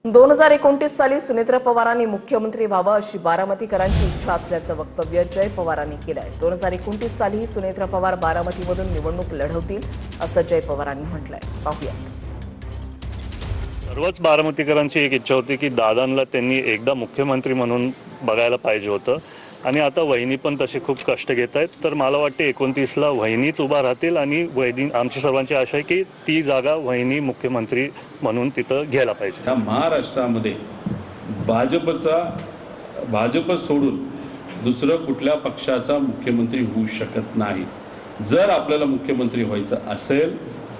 2029 साली सुनेत्र पवारांनी मुख्यमंत्री व्हावं अशी बारामतीकरांची इच्छा असल्याचं वक्तव्य जय पवारांनी केलंय। 2029 साली सुनेत्र पवार बारामतीमधून निवडणूक लढवतील असं जय पवारांनी म्हटलंय। पाहूया। सर्वच बारामतीकरांची एक इच्छा होती की दादांना त्यांनी एकदा मुख्यमंत्री म्हणून बघायला पाहिजे होतं आणि आता वहिनी पण तसे खूप कष्ट घेत आहेत। तर मला वाटते 29ला वहिनीच उभा राहतील आणि वहिनी आमची सर्वांची आशा आहे की ती जागा वहिनी मुख्यमंत्री म्हणून तिथं घ्यायला पाहिजे। या महाराष्ट्रामध्ये भाजप सोडून दुसरं कुठल्या पक्षाचा मुख्यमंत्री होऊ शकत नाही। जर आपल्याला मुख्यमंत्री व्हायचं असेल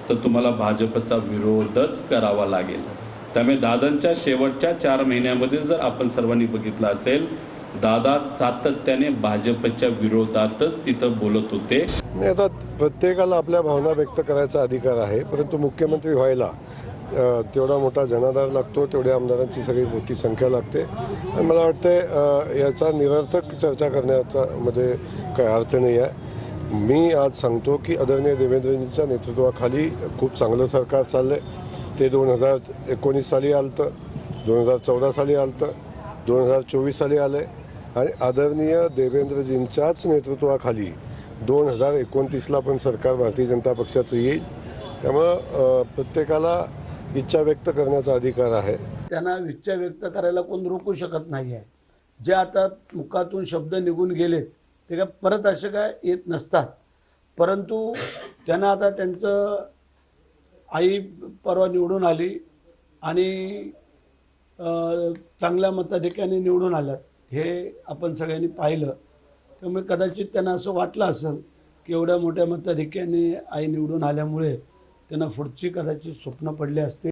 तर तुम्हाला भाजपचा विरोधच करावा लागेल। त्यामुळे दादांच्या शेवटच्या 4 महिन्यामध्ये जर आपण सर्वांनी बघितलं असेल, दादा सातत्याने भाजपच्या विरोधातच तिथं बोलत होते। आता प्रत्येकाला आपल्या भावना व्यक्त करायचा अधिकार आहे, परंतु मुख्यमंत्री व्हायला तेवढा मोठा जनाधार लागतो, तेवढ्या आमदारांची सगळी मोठी संख्या लागते आणि मला वाटतं याचा निरर्थक चर्चा करण्याचा मध्ये काही अर्थ नाही आहे। मी आज सांगतो की आदरणीय देवेंद्रजींच्या नेतृत्वाखाली खूप चांगलं सरकार चाललं आहे। ते 2019 साली आलं, 2014 साली आलं, 2024 साली आले आणि आदरणीय देवेंद्रजींच्याच नेतृत्वाखाली 2029ला पण सरकार भारतीय जनता पक्षाचं येईल। त्यामुळं प्रत्येकाला इच्छा व्यक्त करण्याचा अधिकार आहे। त्यांना इच्छा व्यक्त करायला कोण रोखू शकत नाही आहे। जे आता मुखातून शब्द निघून गेलेत ते काय परत असे काय येत नसतात, परंतु त्यांना आता त्यांचं आई परवा निवडून आली आणि चांगल्या मताधिक्याने निवडून आल्यात, हे आपण सगळ्यांनी पाहिलं। त्यामुळे कदाचित त्यांना असं वाटलं असेल की एवढ्या मोठ्या मताधिक्याने आई निवडून आल्यामुळे त्यांना पुढची कदाचित स्वप्न पडले असते।